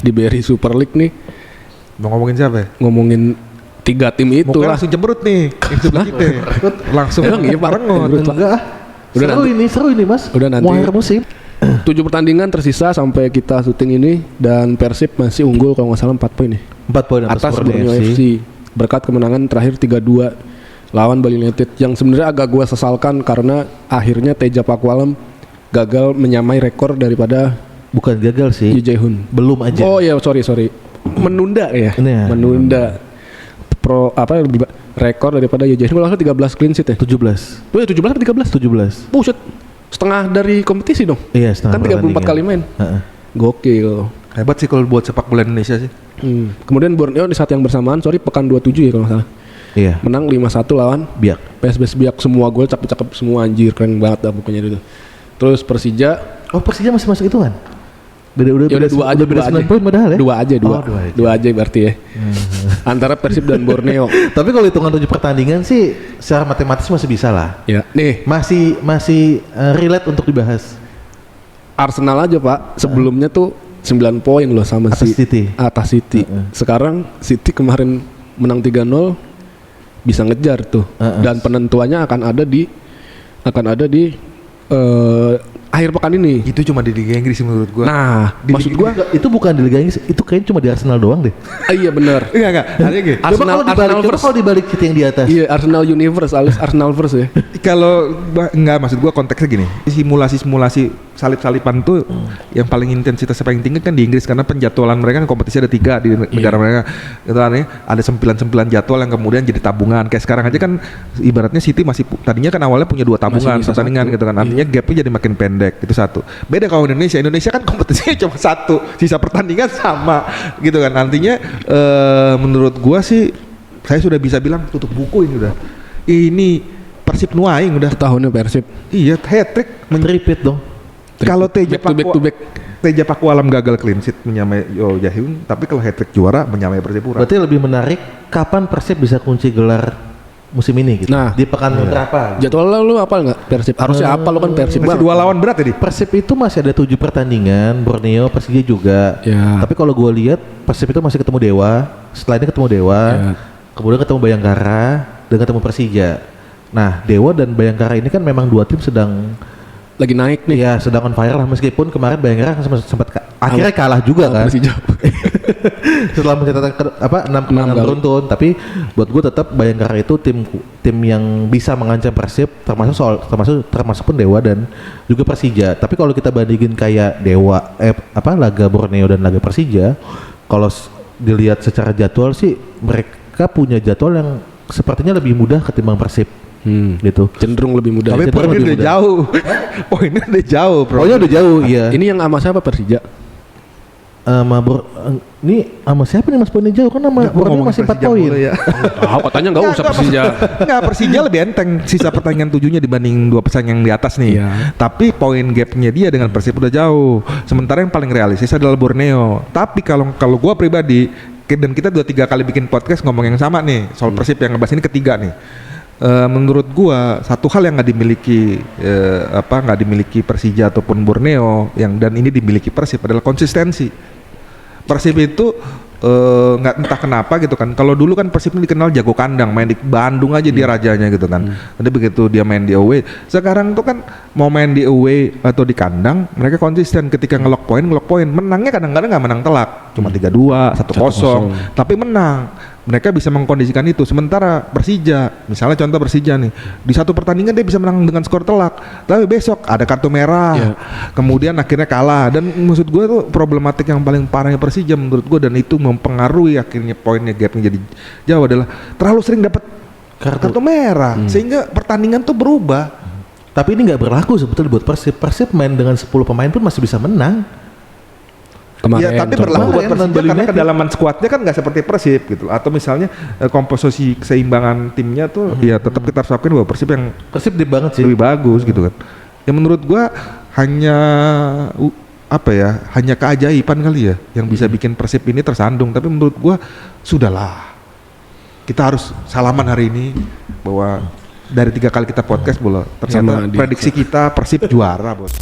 di BRI Super League nih. Mau ngomongin siapa ya? Ngomongin 3 tim itu Mungkin lah. langsung jembrut nih yang sebelah kita. Langsung Emang iya, Pak? rengot. Enggak. Udah Seru ini Mas. Udah nanti. Mau akhir musim. 7 pertandingan tersisa sampai kita syuting ini dan Persib masih unggul kalau nggak salah 4 poin nih. 4 poin Atas Borneo FC berkat kemenangan terakhir 3-2 lawan Bali United yang sebenarnya agak gua sesalkan karena akhirnya Teja Pakualam gagal menyamai rekor daripada Bukan gagal sih. Lee Jae-hoon. Belum aja. Oh iya, sorry. Menunda ya. Iya. Menunda rekor daripada Lee Jae-hoon kalau 13 clean sheet ya. 17. Oh ya 17 atau 13? 17. Buset. Setengah dari kompetisi dong. Iya, setengah. Kan 34 kali main. Gokil. Hebat sih kalau buat sepak bola Indonesia sih. Kemudian Borneo di saat yang bersamaan, pekan 27 ya kalau nggak salah. Iya. Menang 5-1 lawan Biak. PSBS Biak, semua gol cakep-cakep semua, anjir keren banget dah pokoknya itu. Terus Persija, Oh, Persija masih masuk hitungan. Udah ya udah 2 aja, beda 9 poin padahal ya. 2 aja. Oh, 2 aja berarti ya. Antara Persib dan Borneo. Tapi kalau hitungan 7 pertandingan sih secara matematis masih bisa lah. Ya, nih Masih relate untuk dibahas. Arsenal aja Pak, sebelumnya tuh 9 poin loh sama Atas City. Atas City. Sekarang City kemarin menang 3-0 bisa ngejar tuh. Dan penentuannya akan ada di akhir pekan ini. Itu cuma di Liga Inggris sih menurut gua. Nah, maksud gua Itu bukan di Liga Inggris, itu kayaknya cuma di Arsenal doang deh. iya benar. Enggak. Artinya gini. Coba kalau dibalik City yang di atas. Iya, Arsenal Universe alias Arsenalverse ya. Kalau enggak, maksud gua konteksnya gini. Simulasi salip-salipan tuh yang paling intensitasnya paling tinggi kan di Inggris karena penjadwalan mereka kan kompetisi ada 3 di negara mereka. Itu artinya ada 9 jadwal yang kemudian jadi tabungan. Kayak sekarang aja kan ibaratnya City masih tadinya kan awalnya punya 2 tabungan pertandingan gitu kan. Artinya gapnya jadi makin pendek. Itu satu. Beda kalau Indonesia kan kompetisinya cuma 1, sisa pertandingan sama gitu kan. Artinya menurut gua sih saya sudah bisa bilang tutup buku ini udah. Ini Persib nuaing udah. Tahunnya Persib. Iya, hat-trick Repeat dong. Back kalau to back. Teja Pakualam gagal clean sheet menyamai Lee Jae-hoon, tapi kalau hat-trick juara menyamai Persipura. Berarti lebih menarik kapan Persib bisa kunci gelar musim ini gitu. Nah, di pekan berapa? Jadwal lu apal nggak Persib? Harusnya apal lu kan Persib. Masih 2 lawan berat ya, Persib itu masih ada 7 pertandingan, Borneo, Persija juga. Ya. Tapi kalau gue lihat Persib itu masih ketemu Dewa, setelah ini ketemu Dewa, kemudian ketemu Bayangkara, dan ketemu Persija. Nah, Dewa dan Bayangkara ini kan memang 2 tim sedang Lagi naik nih. ya sedang on fire lah, meskipun kemarin Bayangkara sempat akhirnya kalah juga kan. Persija. Setelah mencetak 6 kemenangan beruntun, tapi buat gue tetap Bayangkara itu tim yang bisa mengancam Persib, termasuk pun Dewa dan juga Persija. Tapi kalau kita bandingin kayak Dewa laga Borneo dan laga Persija, kalau dilihat secara jadwal sih mereka punya jadwal yang sepertinya lebih mudah ketimbang Persib. Gitu. Cenderung lebih mudah. Tapi poinnya udah jauh. Poinnya udah jauh, bro. Poinnya udah jauh, iya. Ini yang sama siapa Persija? Ini sama siapa nih Mas poinnya jauh kan sama Borneo masih 4 poin. Ya. Katanya nggak usah Persija. Enggak, Persija lebih enteng sisa pertandingan 7-nya dibanding 2 pesaing yang di atas nih. Iya. Tapi poin gapnya dia dengan Persib udah jauh. Sementara yang paling realistis adalah Borneo. Tapi kalau gua pribadi dan kita 2-3 kali bikin podcast ngomong yang sama nih soal Persib yang ngebahas ini ketiga nih. Menurut gua satu hal yang nggak dimiliki Persija ataupun Borneo dan ini dimiliki Persib adalah konsistensi. Persib itu nggak entah kenapa gitu kan. Kalau dulu kan Persib ini dikenal jago kandang, main di Bandung aja dia rajanya gitu kan. Nanti begitu dia main di away, sekarang tuh kan mau main di away atau di kandang, mereka konsisten ketika ngelock poin, menangnya kadang-kadang nggak menang telak, cuma 3-2, 1-0, tapi menang. Mereka bisa mengkondisikan itu. Sementara Persija, misalnya contoh Persija nih, di satu pertandingan dia bisa menang dengan skor telak, tapi besok ada kartu merah, kemudian akhirnya kalah. Dan maksud gue tuh problematik yang paling parahnya Persija menurut gue, dan itu mempengaruhi akhirnya poinnya gapnya jadi jauh, adalah terlalu sering dapat kartu merah, sehingga pertandingan tuh berubah. Tapi ini nggak berlaku sebetulnya buat Persib. Persib main dengan 10 pemain pun masih bisa menang. Kemarin, ya, tapi berlaku buat Persija karena kedalaman skuadnya kan nggak seperti Persib gitu. Atau misalnya komposisi keseimbangan timnya tuh ya tetap kita harus akuin bahwa Persib deep banget sih, lebih bagus gitu kan. Ya menurut gua hanya keajaiban kali ya yang bisa bikin Persib ini tersandung. Tapi menurut gua sudahlah, kita harus salaman hari ini bahwa dari 3 kali kita podcast bola ternyata prediksi kita Persib juara, bos.